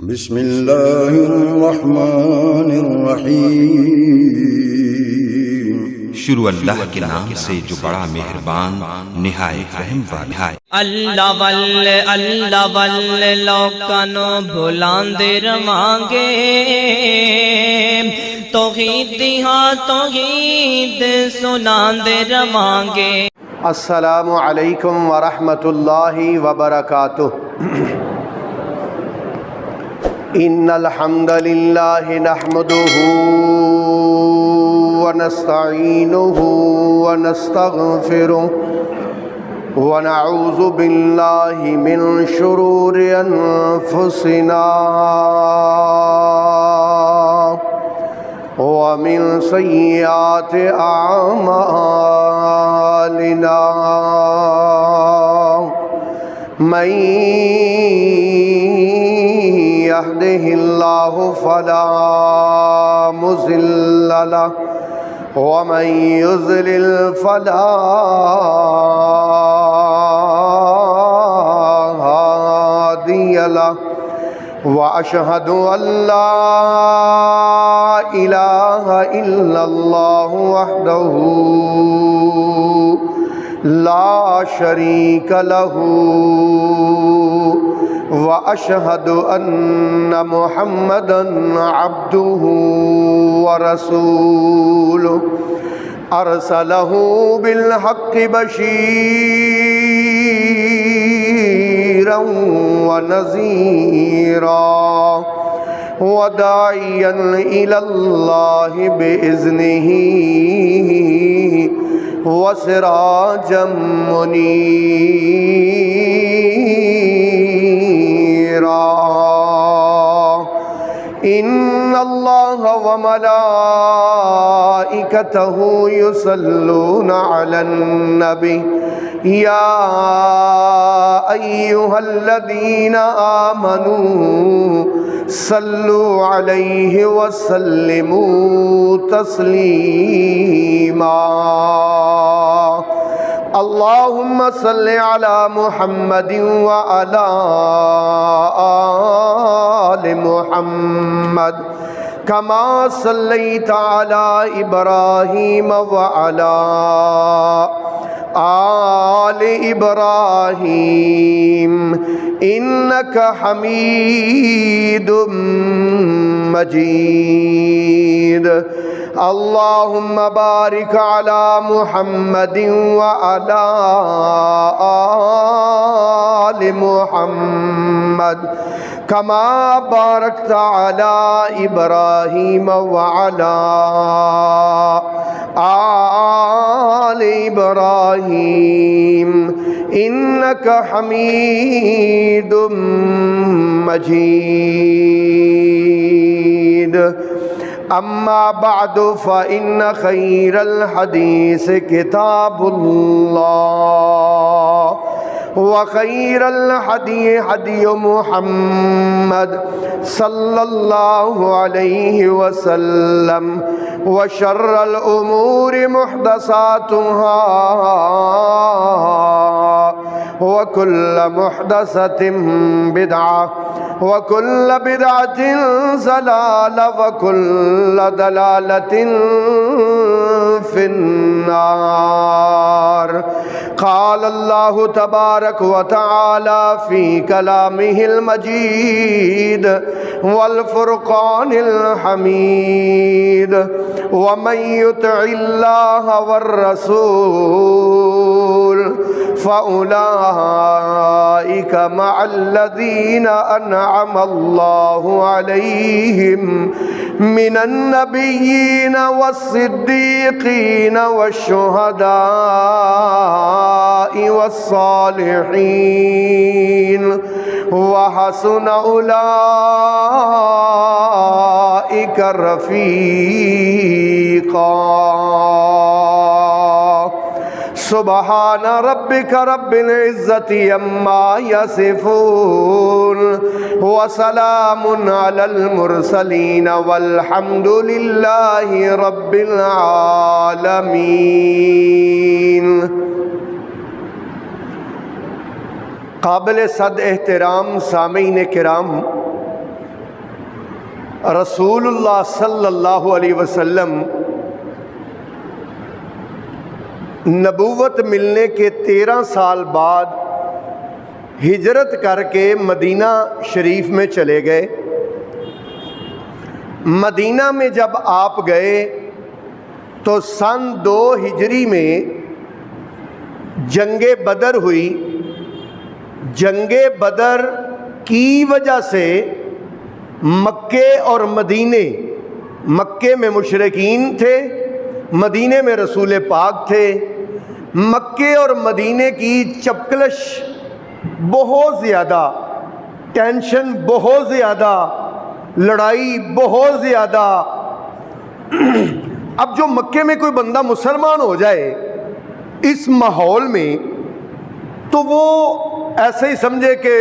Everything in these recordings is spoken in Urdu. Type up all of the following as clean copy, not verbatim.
بسم اللہ الرحمن الرحیم۔ شروع اللہ کے نام سے جو بڑا مہربان نہایت رحم والا ہے۔ اللہ واللے لوکانو بلاندے رواں گے، توحید ہاں توحید سناندے رواں گے۔ السلام علیکم ورحمۃ اللہ وبرکاتہ۔ ان الحمد للہ نحمده ونستعینه ونستغفره ونعوذ باللہ من شرور انفسنا ومن سیئات اعمالنا، من يهده الله فلا مضل له ومن يضلل فلا هادي له، وأشهد أن لا إله إلا الله وحده لا شريك له، وأشهد أن محمدًا عبده ورسوله، أرسله بالحق بشيرًا ونذيرًا وداعيًا إلى الله بإذنه وسراجًا منيرًا۔ إن الله وملائكته يصلون على النبي، يا أيها الذين آمنوا صلوا عليه وسلموا تسليما۔ اللهم صل على محمد وعلى آل محمد كما صليت على إبراهيم وعلى آل إبراهيم إنك حميد مجيد۔ اللهم بارك على محمد وعلى آل محمد كما باركت على إبراهيم وعلى آل إبراهيم إنك حميد مجيد۔ أما بعد فإن خير الحديث كتاب الله، وخير الهدي هدي محمد صلى الله عليه وسلم، وشر الأمور محدثاتها، وكل محدثة بدعة، وكل بدعة ضلالة، وكل ضلالة في النار۔ قال الله تبارك وتعالى في كلامه المجيد والفرقان الحميد: ومن يطع الله والرسول فأولئك مع الذين أنعم الله عليهم من النبيين والصديقين والشهداء والصالحين، وحسن أولئك رفيقا۔ سبحان ربك رب العزة عما يصفون، وسلام على المرسلين، والحمد لله رب العالمين۔ قابل صد احترام سامعین کرام، رسول اللہ صلی اللہ علیہ وسلم نبوت ملنے کے 13 سال بعد ہجرت کر کے مدینہ شریف میں چلے گئے۔ مدینہ میں جب آپ گئے تو سن 2 ہجری میں جنگ بدر ہوئی۔ جنگ بدر کی وجہ سے مکے اور مدینے، مکے میں مشرکین تھے، مدینے میں رسول پاک تھے۔ مکے اور مدینے کی چپکلش بہت زیادہ، ٹینشن بہت زیادہ، لڑائی بہت زیادہ۔ اب جو مکے میں کوئی بندہ مسلمان ہو جائے اس ماحول میں تو وہ ایسے ہی سمجھے کہ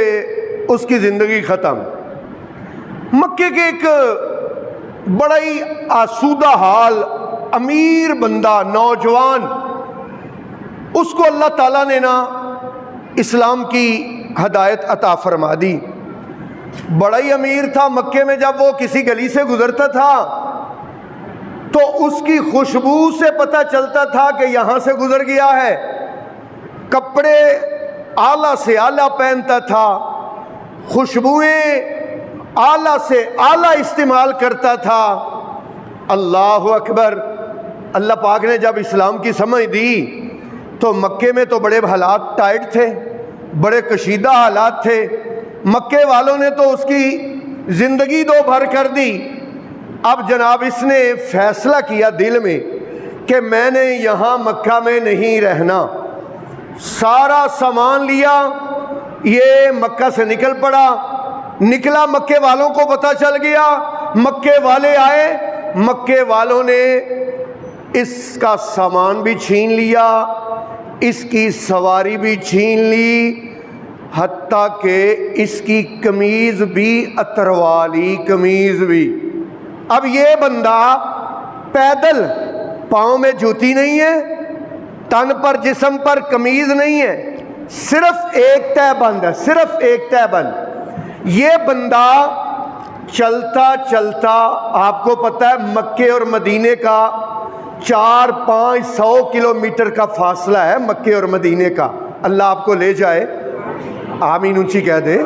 اس کی زندگی ختم۔ مکے کے ایک بڑا ہی آسودہ حال امیر بندہ، نوجوان، اس کو اللہ تعالیٰ نے نا اسلام کی ہدایت عطا فرما دی۔ بڑا ہی امیر تھا۔ مکے میں جب وہ کسی گلی سے گزرتا تھا تو اس کی خوشبو سے پتہ چلتا تھا کہ یہاں سے گزر گیا ہے۔ کپڑے اعلیٰ سے اعلیٰ پہنتا تھا، خوشبوئیں اعلیٰ سے اعلیٰ استعمال کرتا تھا۔ اللہ اکبر۔ اللہ پاک نے جب اسلام کی سمجھ دی تو مکے میں تو بڑے حالات ٹائٹ تھے، بڑے کشیدہ حالات تھے۔ مکے والوں نے تو اس کی زندگی دو بھر کر دی۔ اب جناب اس نے فیصلہ کیا دل میں کہ میں نے یہاں مکہ میں نہیں رہنا۔ سارا سامان لیا، یہ مکہ سے نکل پڑا۔ نکلا، مکے والوں کو پتہ چل گیا، مکے والے آئے، مکے والوں نے اس کا سامان بھی چھین لیا، اس کی سواری بھی چھین لی، حتیٰ کہ اس کی قمیض بھی اتروا لی، قمیض بھی۔ اب یہ بندہ پیدل، پاؤں میں جوتی نہیں ہے، تن پر جسم پر قمیض نہیں ہے، صرف ایک تہ بند ہے، صرف ایک تہ بند۔ یہ بندہ چلتا چلتا، آپ کو پتہ ہے مکے اور مدینے کا 400-500 کلومیٹر کا فاصلہ ہے، مکے اور مدینے کا۔ اللہ آپ کو لے جائے، آمین اونچی کہہ دیں۔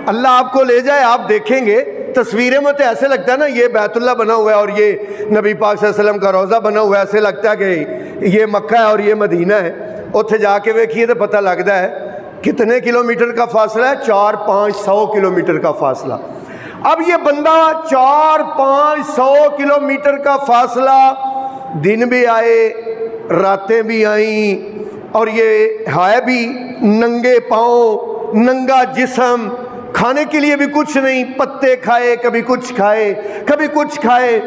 اللہ آپ کو لے جائے، آپ دیکھیں گے تصویریں میں تو ایسے لگتا ہے نا یہ بیت اللہ بنا ہوا ہے اور یہ نبی پاک صلی اللہ علیہ وسلم کا روضہ بنا ہوا ہے، ایسے لگتا ہے کہ یہ مکہ ہے اور یہ مدینہ ہے۔ اتنے جا کے دیکھیے تو پتہ لگتا ہے کتنے کلومیٹر کا فاصلہ ہے، 400-500 کلومیٹر کا فاصلہ۔ اب یہ بندہ 400-500 کلومیٹر کا فاصلہ، دن بھی آئے راتیں بھی آئیں، اور یہ ہے بھی ننگے پاؤں، ننگا جسم، کھانے کے لیے بھی کچھ نہیں، پتے کھائے، کبھی کچھ کھائے، کبھی کچھ کھائے۔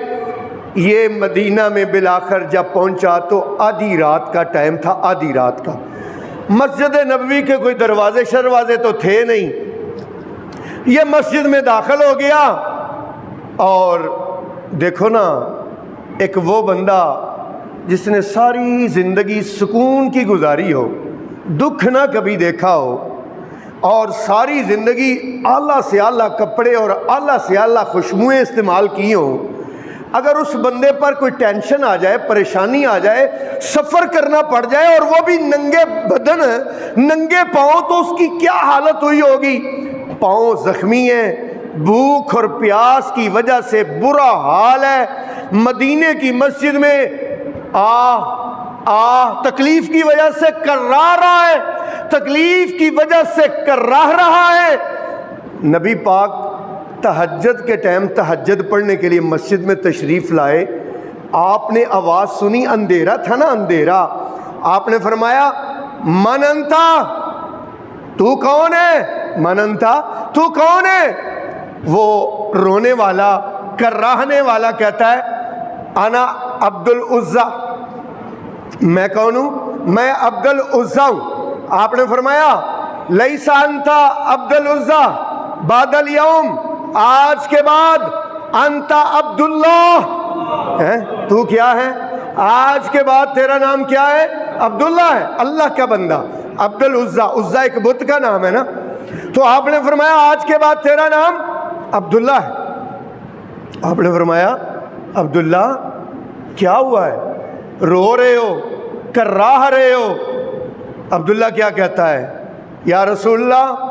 یہ مدینہ میں بالآخر جب پہنچا تو آدھی رات کا ٹائم تھا، آدھی رات کا۔ مسجد نبوی کے کوئی دروازے شروازے تو تھے نہیں۔ یہ مسجد میں داخل ہو گیا اور دیکھو نا، ایک وہ بندہ جس نے ساری زندگی سکون کی گزاری ہو، دکھ نہ کبھی دیکھا ہو، اور ساری زندگی اعلیٰ سے اعلیٰ کپڑے اور اعلیٰ سے اعلیٰ خوشبوئیں استعمال کی ہوں، اگر اس بندے پر کوئی ٹینشن آ جائے، پریشانی آ جائے، سفر کرنا پڑ جائے اور وہ بھی ننگے بدن، ننگے پاؤں، تو اس کی کیا حالت ہوئی ہوگی؟ پاؤں زخمی ہیں، بھوک اور پیاس کی وجہ سے برا حال ہے۔ مدینے کی مسجد میں تکلیف کی وجہ سے کرا رہا ہے، تکلیف کی وجہ سے کرا رہا ہے۔ نبی پاک تہجد کے ٹائم تہجد پڑھنے کے لیے مسجد میں تشریف لائے۔ آپ نے آواز سنی، اندھیرا تھا نا، اندھیرا۔ آپ نے فرمایا من انتا، تو کون ہے؟ من انتا، تو کون ہے؟ وہ رونے والا، کراہنے والا کہتا ہے انا عبد العزیٰ، میں کون ہوں؟ میں عبد العزیٰ ہوں۔ آپ نے فرمایا لیسا انتا عبد العزیٰ بعد اليوم، آج کے بعد انتا عبداللہ، تو کیا ہے؟ آج کے بعد تیرا نام کیا ہے؟ عبداللہ ہے، اللہ کا بندہ، عبد العزیٰ۔ عزیٰ ایک بت کا نام ہے نا۔ تو آپ نے فرمایا آج کے بعد تیرا نام عبداللہ ہے۔ آپ نے فرمایا عبداللہ کیا ہوا ہے, رو رہے ہو, کراہ رہے ہو؟ عبداللہ کیا کہتا ہے, یا رسول اللہ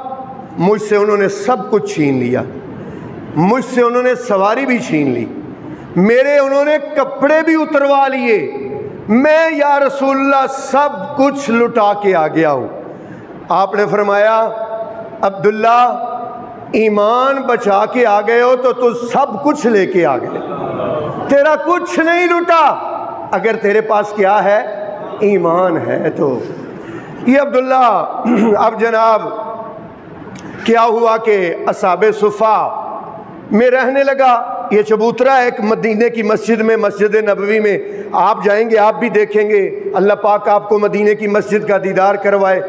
مجھ سے انہوں نے سب کچھ چھین لیا, مجھ سے انہوں نے سواری بھی چھین لی, میرے انہوں نے کپڑے بھی اتروا لیے, میں یا رسول اللہ سب کچھ لٹا کے آ گیا ہوں. آپ نے فرمایا عبداللہ ایمان بچا کے آ گئے ہو تو سب کچھ لے کے آ گئے, تیرا کچھ نہیں لٹا اگر تیرے پاس کیا ہے, ایمان ہے. تو یہ عبداللہ اب جناب کیا ہوا کہ اصحاب صفا میں رہنے لگا. یہ چبوترا ہے ایک مدینے کی مسجد میں, مسجد نبوی میں آپ جائیں گے آپ بھی دیکھیں گے, اللہ پاک آپ کو مدینے کی مسجد کا دیدار کروائے.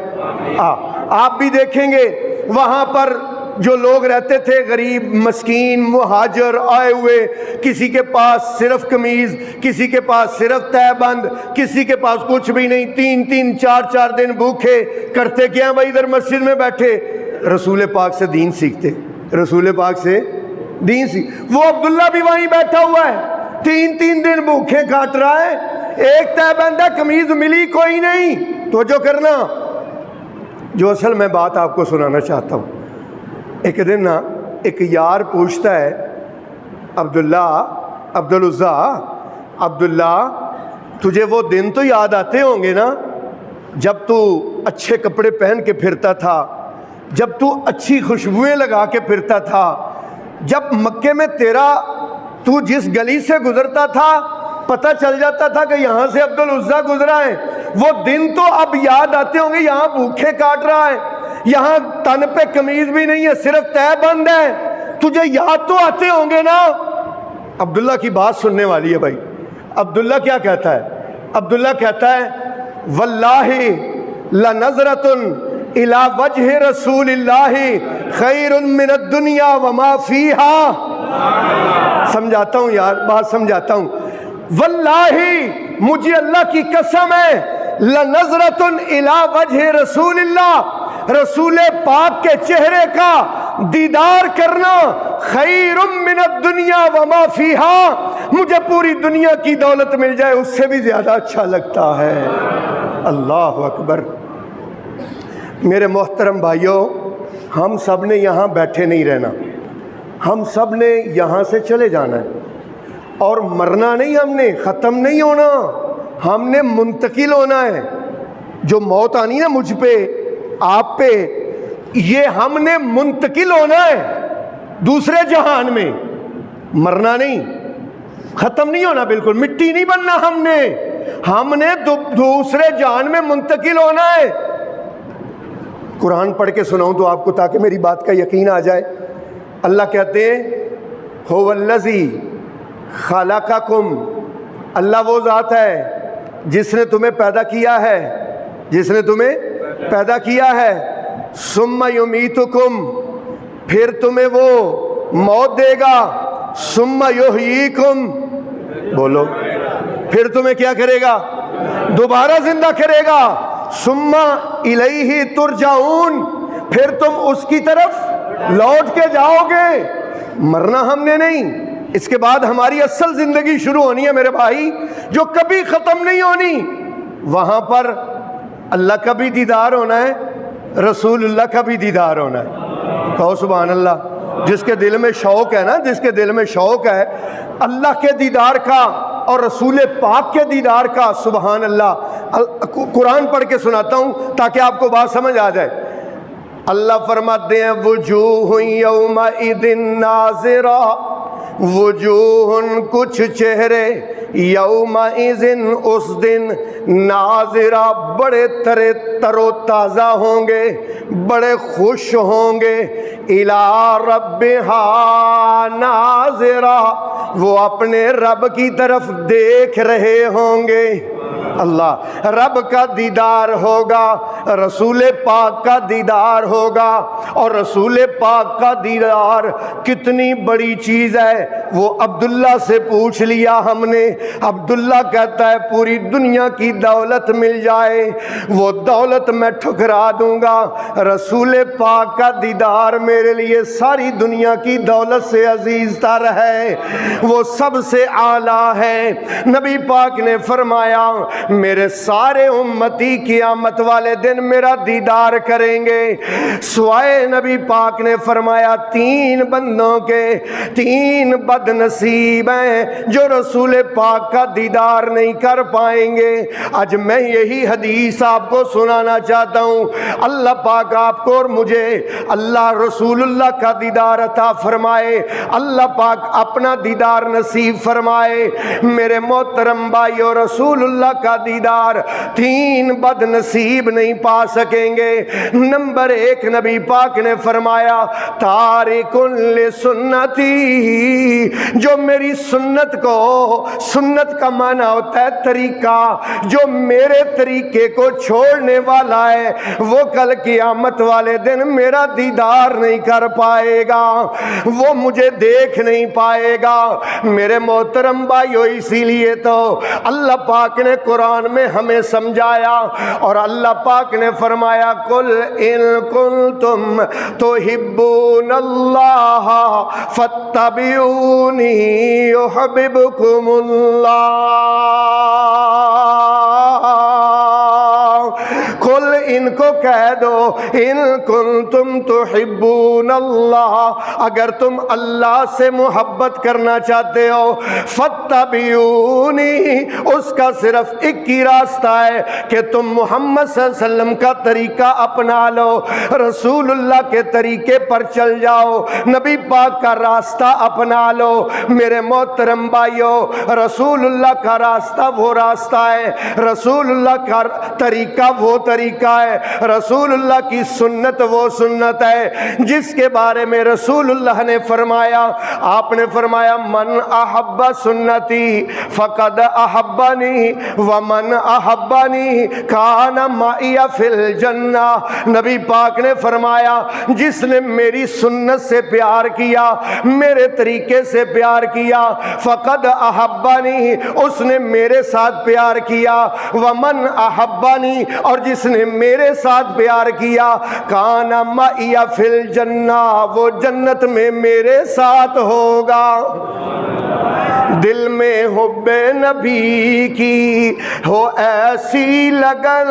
آپ بھی دیکھیں گے وہاں پر جو لوگ رہتے تھے, غریب مسکین مہاجر آئے ہوئے, کسی کے پاس صرف قمیض, کسی کے پاس صرف تہہ بند, کسی کے پاس کچھ بھی نہیں, 3-3 4-4 دن بھوکے, کرتے کیا ہیں بھائی ادھر مسجد میں بیٹھے, رسول پاک سے دین سیکھتے, رسول پاک سے دین سیکھ. وہ عبداللہ بھی وہیں بیٹھا ہوا ہے, 3-3 دن بھوکے کاٹ رہا ہے, ایک تہہ بند ہے, قمیض ملی کوئی نہیں. توجہ کرنا, جو اصل میں بات آپ کو سنانا چاہتا ہوں. ایک دن نا ایک یار پوچھتا ہے عبدالعزیٰ, عبداللہ تجھے وہ دن تو یاد آتے ہوں گے نا جب تو اچھے کپڑے پہن کے پھرتا تھا, جب تو اچھی خوشبوئیں لگا کے پھرتا تھا, جب مکے میں تو جس گلی سے گزرتا تھا پتہ چل جاتا تھا کہ یہاں سے عبدالعزیٰ گزرا ہے. وہ دن تو اب یاد آتے ہوں گے, یہاں بھوکے کاٹ رہا ہے, یہاں تن پہ قمیض بھی نہیں ہے, صرف تہہ بند ہے, تجھے یاد تو آتے ہوں گے نا. عبداللہ کی بات سننے والی ہے بھائی. عبداللہ کیا کہتا ہے, عبداللہ کہتا ہے واللہ لنظرۃ الی وجہ رسول اللہ خیر من الدنیا وما فیہا. سمجھاتا ہوں یار, بات سمجھاتا ہوں. واللہ مجھے اللہ کی قسم ہے, لنظرۃ الی وجہ رسول اللہ, رسول پاک کے چہرے کا دیدار کرنا خیر من الدنیا وما فیہا, مجھے پوری دنیا کی دولت مل جائے اس سے بھی زیادہ اچھا لگتا ہے. اللہ اکبر. میرے محترم بھائیوں, ہم سب نے یہاں بیٹھے نہیں رہنا, ہم سب نے یہاں سے چلے جانا ہے, اور مرنا نہیں, ہم نے ختم نہیں ہونا, ہم نے منتقل ہونا ہے. جو موت آنی ہے مجھ پہ آپ پہ, یہ ہم نے منتقل ہونا ہے دوسرے جہان میں, مرنا نہیں, ختم نہیں ہونا, بالکل مٹی نہیں بننا. ہم نے دوسرے جہان میں منتقل ہونا ہے. قرآن پڑھ کے سناؤں تو آپ کو, تاکہ میری بات کا یقین آ جائے. اللہ کہتے ہیں هو الذی خلقکم, اللہ وہ ذات ہے جس نے تمہیں پیدا کیا ہے, جس نے تمہیں پیدا کیا ہے. ثم یمیتکم, پھر تمہیں وہ موت دے گا. ثم یحییکم, بولو, پھر تمہیں کیا کرے گا, دوبارہ زندہ کرے گا. ثم الیہ ترجعون, پھر تم اس کی طرف لوٹ کے جاؤ گے. مرنا ہم نے نہیں, اس کے بعد ہماری اصل زندگی شروع ہونی ہے میرے بھائی, جو کبھی ختم نہیں ہونی. وہاں پر اللہ کا بھی دیدار ہونا ہے, رسول اللہ کا بھی دیدار ہونا ہے. کہو سبحان اللہ. جس کے دل میں شوق ہے نا, جس کے دل میں شوق ہے اللہ کے دیدار کا اور رسول پاک کے دیدار کا, سبحان اللہ. قرآن پڑھ کے سناتا ہوں تاکہ آپ کو بات سمجھ آ جائے. اللہ فرماتے ہیں وجوہ یومئذ ناظرہ, وجوہ کچھ چہرے, یومئذ اس دن, ناظرہ بڑے تر و تازہ ہوں گے, بڑے خوش ہوں گے. الی ربہا ناظرہ, وہ اپنے رب کی طرف دیکھ رہے ہوں گے. اللہ رب کا دیدار ہوگا، رسول پاک کا دیدار ہوگا، اور رسول پاک کا دیدار کتنی بڑی چیز ہے وہ عبداللہ سے پوچھ لیا ہم نے۔ عبداللہ کہتا ہے پوری دنیا کی دولت مل جائے وہ دولت میں ٹھکرا دوں گا، رسول پاک کا دیدار میرے لیے ساری دنیا کی دولت سے عزیز تر ہے، وہ سب سے اعلیٰ ہے۔ نبی پاک نے فرمایا میرے سارے امتی قیامت والے دن میرا دیدار کریں گے، سوائے نبی پاک نے فرمایا 3 بندوں کے 3 بد نصیب ہیں جو رسول پاک کا دیدار نہیں کر پائیں گے۔ آج میں یہی حدیث آپ کو سنانا چاہتا ہوں، اللہ پاک آپ کو اور مجھے اللہ رسول اللہ کا دیدار عطا فرمائے، اللہ پاک اپنا دیدار نصیب فرمائے۔ میرے محترم بھائیو، رسول اللہ کا دیدار 3 بد نصیب نہیں پا سکیں گے۔ نمبر 1 نبی پاک نے فرمایا تارک لسنتی، جو میری سنت کو، سنت کا معنی ہوتا ہے طریقہ، جو میرے طریقے کو چھوڑنے والا ہے وہ کل قیامت والے دن میرا دیدار نہیں کر پائے گا، وہ مجھے دیکھ نہیں پائے گا۔ میرے محترم بھائیو، اسی لیے تو اللہ پاک نے قرآن میں ہمیں سمجھایا، اور اللہ پاک نے فرمایا قل ان کنتم تحبون اللہ فاتبعونی یحببکم اللہ۔ قل ان کو کہہ دو ان کنتم تحبون اللہ، اگر تم اللہ سے محبت کرنا چاہتے ہو، فاتبعونی، اس کا صرف ایک ہی راستہ ہے کہ تم محمد صلی اللہ علیہ وسلم کا طریقہ اپنا لو، رسول اللہ کے طریقے پر چل جاؤ، نبی پاک کا راستہ اپنا لو۔ میرے محترم بھائیو، رسول اللہ کا راستہ وہ راستہ ہے، رسول اللہ کا طریقہ وہ طریقہ ہے، رسول اللہ کی سنت وہ سنت ہے جس کے بارے میں رسول اللہ نے فرمایا، آپ نے فرمایا من احب سنتی فقد احبنی ومن احبنی کان معی فی الجنہ۔ نبی پاک نے فرمایا جس نے میری سنت سے پیار کیا، میرے طریقے سے پیار کیا، فقد احبنی، اس نے میرے ساتھ پیار کیا، ومن احبنی، اور جس نے میرے ساتھ پیار کیا، کان معی فی الجنہ، وہ جنت میں میرے ساتھ ہوگا۔ دل میں حب نبی کی ہو ایسی لگن،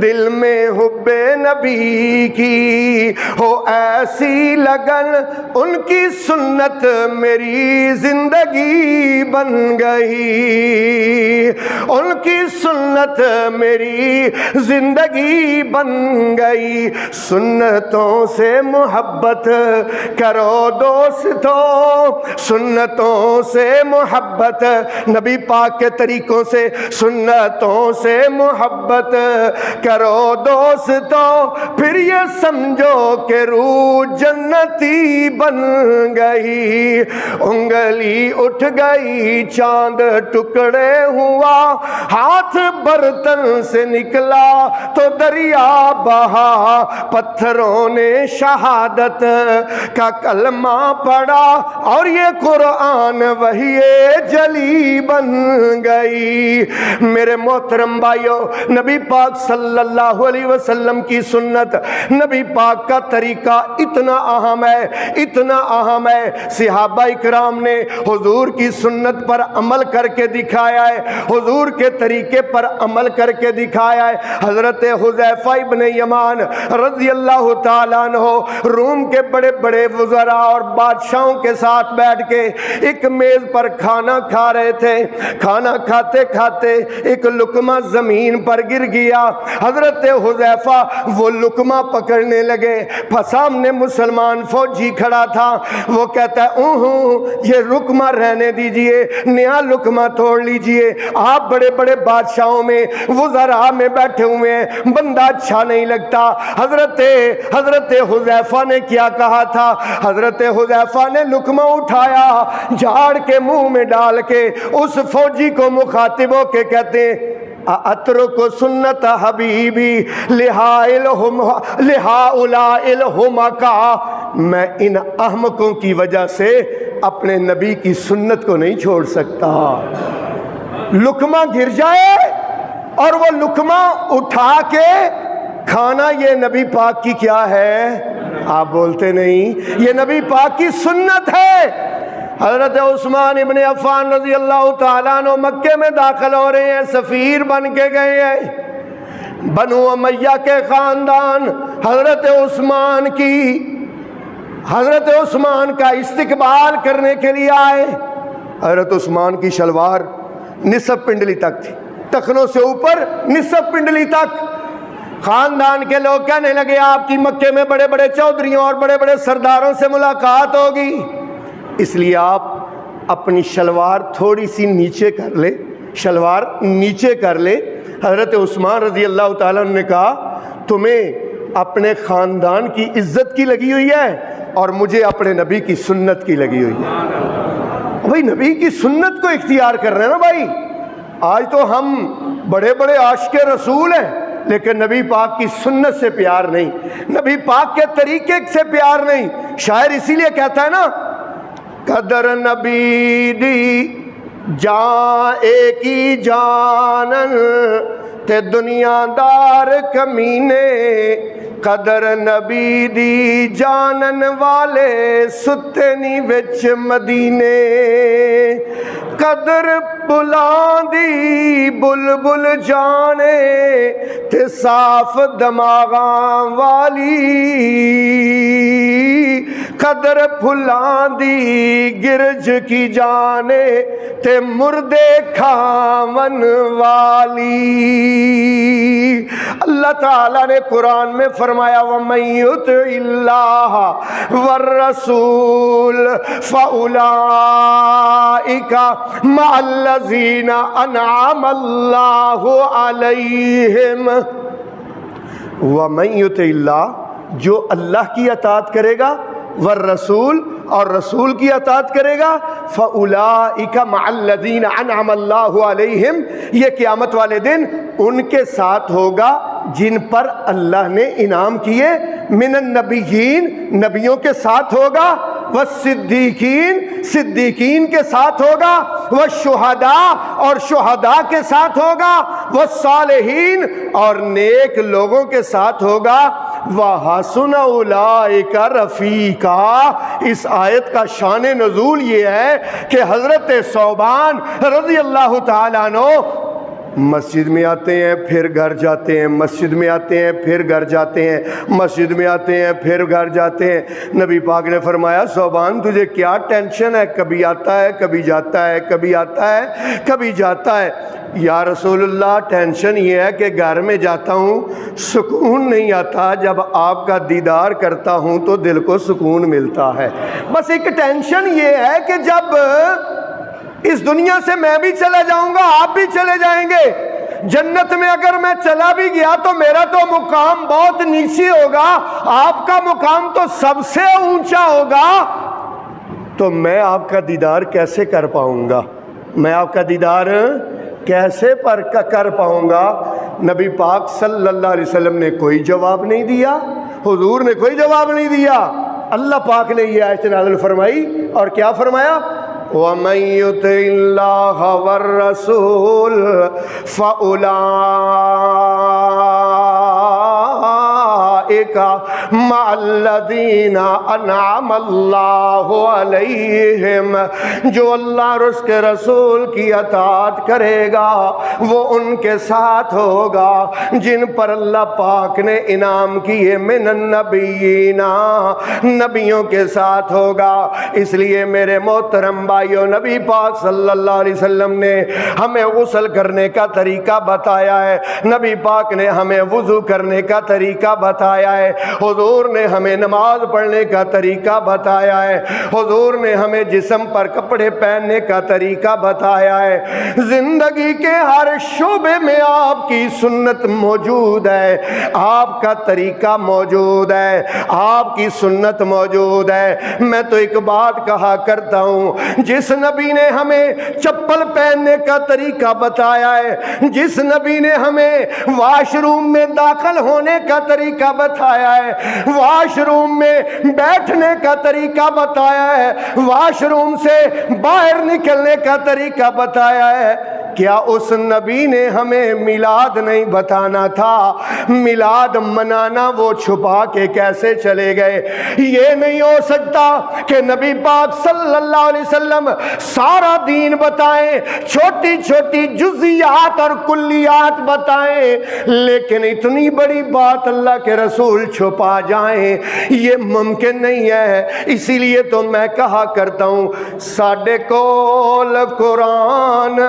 دل میں حب نبی کی ہو ایسی لگن، ان کی سنت میری زندگی بن گئی، ان کی سنت میری زندگی بن گئی۔ سنتوں سے محبت کرو دوستو، سنتوں سے محبت، نبی پاک کے طریقوں سے، سنتوں سے محبت کرو دوستو، پھر یہ سمجھو کہ روح جنتی بن گئی۔ انگلی اٹھ گئی چاند ٹکڑے ہوا، ہاتھ برتن سے نکلا تو دریا بہا، پتھروں نے شہادت کا کلمہ پڑھا، اور یہ قرآن وحی جلی بن گئی۔ میرے محترم بھائیو، نبی پاک صلی اللہ علیہ وسلم کی سنت، نبی پاک کا طریقہ اتنا اہم ہے، اتنا اہم ہے، صحابہ اکرام نے حضور کی سنت پر عمل کر کے دکھایا ہے، حضور کے طریقے پر عمل کر کے دکھایا ہے۔ حضرت حذیفہ ابن یمان رضی اللہ تعالیٰ عنہ روم کے بڑے بڑے وزراء اور بادشاہوں کے ساتھ بیٹھ کے ایک میز پر کھانا کھا رہے تھے، کھانا کھاتے کھاتے ایک لقمہ زمین پر گر گیا، حضرت حذیفہ وہ لقمہ پکڑنے لگے، سامنے مسلمان فوجی کھڑا تھا، وہ کہتا ہے یہ لقمہ رہنے دیجئے، نیا لقمہ توڑ لیجئے، آپ بڑے بڑے بادشاہوں میں وزراء میں بیٹھے ہوئے ہیں، بندہ اچھا نہیں لگتا۔ حضرت حذیفہ نے کیا کہا تھا؟ حضرت حذیفہ نے لقمہ اٹھایا، جھاڑ کے منہ میں ڈال کے اس فوجی کو مخاطب ہو کے کہتے ہیں اترک سنت حبیبی لہؤلاء الحمقاء، میں ان احمقوں کی وجہ سے اپنے نبی کی سنت کو نہیں چھوڑ سکتا۔ لقمہ گر جائے اور وہ لقمہ اٹھا کے کھانا، یہ نبی پاک کی کیا ہے؟ آپ بولتے نہیں، یہ نبی پاک کی سنت ہے۔ حضرت عثمان ابن عفان رضی اللہ تعالیٰ عنہ مکے میں داخل ہو رہے ہیں، سفیر بن کے گئے ہیں۔ بنو امیہ کے خاندان حضرت عثمان کا استقبال کرنے کے لیے آئے۔ حضرت عثمان کی شلوار نصف پنڈلی تک تھی، ٹخنوں سے اوپر نصف پنڈلی تک۔ خاندان کے لوگ کہنے لگے آپ کی مکے میں بڑے بڑے چودھریوں اور بڑے بڑے سرداروں سے ملاقات ہوگی، اس لیے آپ اپنی شلوار تھوڑی سی نیچے کر لے، شلوار نیچے کر لے۔ حضرت عثمان رضی اللہ تعالیٰ نے کہا تمہیں اپنے خاندان کی عزت کی لگی ہوئی ہے اور مجھے اپنے نبی کی سنت کی لگی ہوئی ہے۔ بھائی نبی کی سنت کو اختیار کر رہے ہیں نا بھائی۔ آج تو ہم بڑے بڑے عاشق رسول ہیں لیکن نبی پاک کی سنت سے پیار نہیں، نبی پاک کے طریقے سے پیار نہیں۔ شاعر اسی لیے کہتا ہے نا، قدر نبی دی جان ایک ہی جانن تے دنیا دار کمینے، قدر نبی دی جانن والے ستے نی وچ مدینے، قدر بلاں دی بلبل جانے تے صاف دماغاں والی، قدر پھلاں دی گرج کی جانے تے مردے کھاون والی۔ اللہ تعالیٰ نے قرآن میں فرمایا وَمَن يُطِعِ اللَّهَ وَالرَّسُولَ فَأُولَئِكَ مَعَ الَّذِينَ أَنْعَمَ اللَّهُ عَلَيْهِمْ۔ وَمَن يُطِعِ اللَّهَ، جو اللہ کی اطاعت کرے گا، والرسول اور رسول کی اطاعت کرے گا، فَأُولَئِكَ مَعَ الَّذِينَ أَنْعَمَ اللَّهُ عَلَيْهِمْ، یہ قیامت والے دن ان کے ساتھ ہوگا جن پر اللہ نے انعام کیے، من النبیین، نبیوں کے ساتھ ہوگا، والصدیقین، صدیقین کے ساتھ ہوگا، والشہداء اور شہداء کے ساتھ ہوگا، والصالحین اور نیک لوگوں کے ساتھ ہوگا، وَحَسُنَ أُولَئِكَ رَفِیقًا۔ اس آیت کا شان نزول یہ ہے کہ حضرت ثوبان رضی اللہ تعالیٰ عنہ مسجد میں آتے ہیں پھر گھر جاتے ہیں، مسجد میں آتے ہیں پھر گھر جاتے ہیں، مسجد میں آتے ہیں پھر گھر جاتے ہیں۔ نبی پاک نے فرمایا ثوبان تجھے کیا ٹینشن ہے، کبھی آتا ہے کبھی جاتا ہے، کبھی آتا ہے کبھی جاتا ہے۔ یا رسول اللہ ٹینشن یہ ہے کہ گھر میں جاتا ہوں سکون نہیں آتا، جب آپ کا دیدار کرتا ہوں تو دل کو سکون ملتا ہے۔ بس ایک ٹینشن یہ ہے کہ جب اس دنیا سے میں بھی چلا جاؤں گا آپ بھی چلے جائیں گے، جنت میں اگر میں چلا بھی گیا تو میرا تو مقام بہت نیچے ہوگا، آپ کا مقام تو سب سے اونچا ہوگا، تو میں آپ کا دیدار کیسے کر پاؤں گا، میں آپ کا دیدار کیسے کر پاؤں گا؟ نبی پاک صلی اللہ علیہ وسلم نے کوئی جواب نہیں دیا، حضور نے کوئی جواب نہیں دیا۔ اللہ پاک نے یہ آیت نازل فرمائی اور کیا فرمایا؟ وَمَن يُطِعِ اللَّهَ وَالرَّسُولَ فَأُولَئِكَ مَعَ الَّذِينَ أَنْعَمَ اللَّهُ عَلَيْهِمْ، جو اللہ اور اس کے رسول کی اطاعت کرے گا وہ ان کے ساتھ ہوگا جن پر اللہ پاک نے انعام کیے، من النبیین، نبیوں کے ساتھ ہوگا۔ اس لیے میرے محترم بھائیو، نبی پاک صلی اللہ علیہ وسلم نے ہمیں غسل کرنے کا طریقہ بتایا ہے، نبی پاک نے ہمیں وضو کرنے کا طریقہ بتایا ہے، حضور نے ہمیں نماز پڑھنے کا طریقہ بتایا ہے، حضور نے ہمیں جسم پر کپڑے پہننے کا طریقہ بتایا ہے۔ زندگی کے ہر شعبے میں آپ کی سنت موجود ہے، آپ کا طریقہ موجود ہے، آپ کی سنت موجود ہے۔ میں تو ایک بات کہا کرتا ہوں، جس نبی نے ہمیں چپل پہننے کا طریقہ بتایا ہے، جس نبی نے ہمیں واش روم میں داخل ہونے کا طریقہ بتایا ہے، واش روم میں بیٹھنے کا طریقہ بتایا ہے، واش روم سے باہر نکلنے کا طریقہ بتایا ہے، کیا اس نبی نے ہمیں میلاد نہیں بتانا تھا؟ میلاد منانا وہ چھپا کے کیسے چلے گئے؟ یہ نہیں ہو سکتا کہ نبی پاک صلی اللہ علیہ وسلم سارا دین بتائیں، چھوٹی چھوٹی جزیات اور کلیات بتائیں، لیکن اتنی بڑی بات اللہ کے رسول چھپا جائیں، یہ ممکن نہیں ہے۔ اسی لیے تو میں کہا کرتا ہوں، ساڈے کول قرآن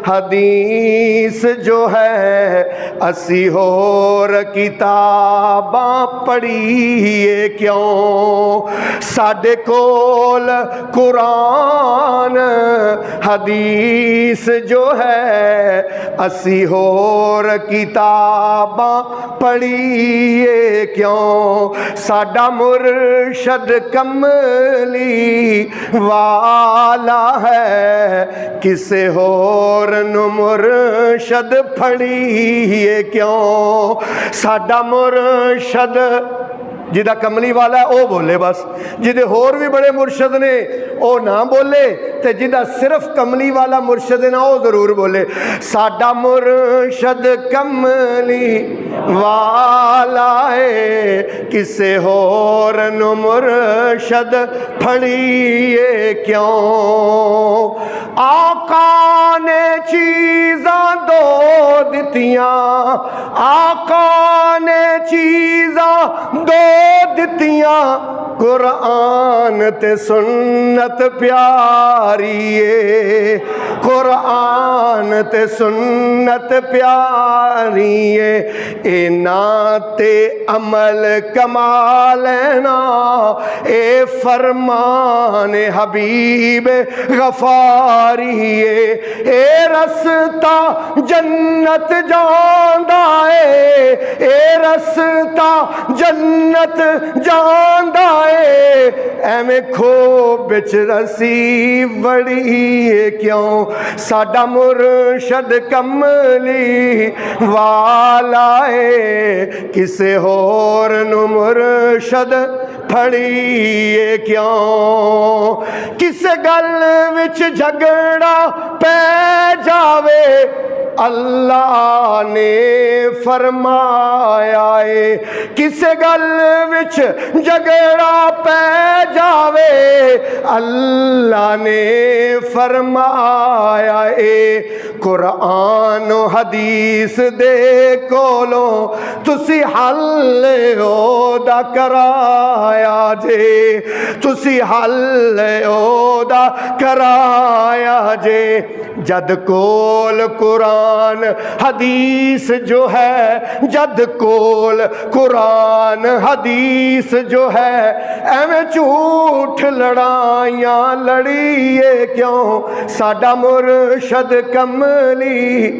حدیث جو ہے اسی ہور کتاباں پڑھیے کیوں؟ ساڈے کول قرآن حدیث جو ہے اسی ہور کتاباں پڑھیے کیوں؟ ساڈا مرشد کملی والا ہے، کسے ہور نو مرشد پھڑیے کیوں؟ ساڈا مرشد جدہ کملی والا ہے او بولے بس، جدے ہور بھی بڑے مرشد نے او نہ بولے، تے جدہ صرف کملی والا مرشد نہ او ضرور بولے۔ ساڈا مرشد کملی والا ہے، کسے ہور نو مرشد پھڑیے کیوں؟ آقا نے چیزاں دو دتیاں، آقا نے چیزاں دو دتیاں، قرآن تے سنت پیاری ہے، قرآن تے سنت پیاری ہے، اینا تے عمل کمال نا، اے فرمان حبیب غفاری ہے، اے رستہ جنت جاندا ہے، اے رستہ جنت جاندا ہے، ایویں کھو بچ رسی بڑی ہے کیوں؟ ساڈا مرشد کملی والا ہے، کسے ہور نو مرشد پھڑیے کیوں؟ کسے گل وچ جھگڑا پہ جاوے، اللہ نے فرمایا ہے، کسے گل وچ جھگڑا پہ جاوے، اللہ نے فرمایا ہے، قرآن و حدیث دے کولوں تسی حل اودا کرایا جے، تسی حل اودا کرایا جے، جد کول قرآن حدیث جو ہے، جد کول قرآن حدیث جو ہے، ایویں جھوٹ لڑائیاں لڑیے کیوں؟ ساڈا مرشد کملی،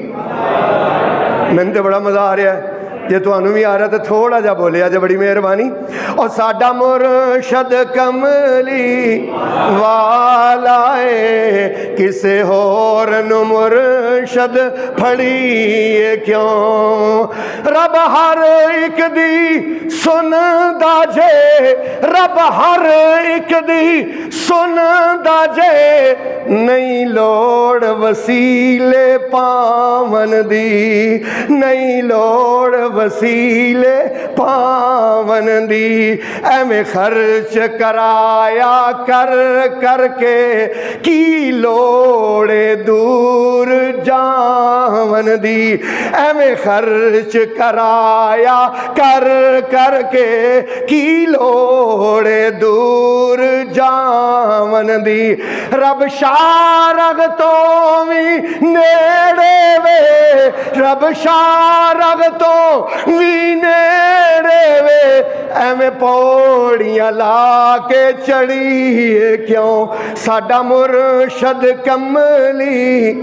میں تے بڑا مزہ آ رہا ہے، جے تانوں بھی آ رہا تو تھوڑا جا بولیا جے، بڑی مہربانی۔ اور ساڈا مرشد کملی والا ہے، کسے ہور نو مرشد پھڑیے کیوں؟ رب ہر ایک دی سندا جے، رب ہر ایک دی سندا جے، نہیں لوڑ وسیلے پاون دی، نہیں لوڑ وسیلے پاون دی، ایویں خرچ کرایا کر کر کے کی لوڑے دور جا جاون دی ایویں خرچ کرایا کر کر کے کی لوڑے دور جاون دی رب شارغ تو بھی نیڑے وے رب شارغ تو بھی نیڑے وے ایویں پوڑیاں لا کے چڑھیے کیوں ساڈا مرشد کملی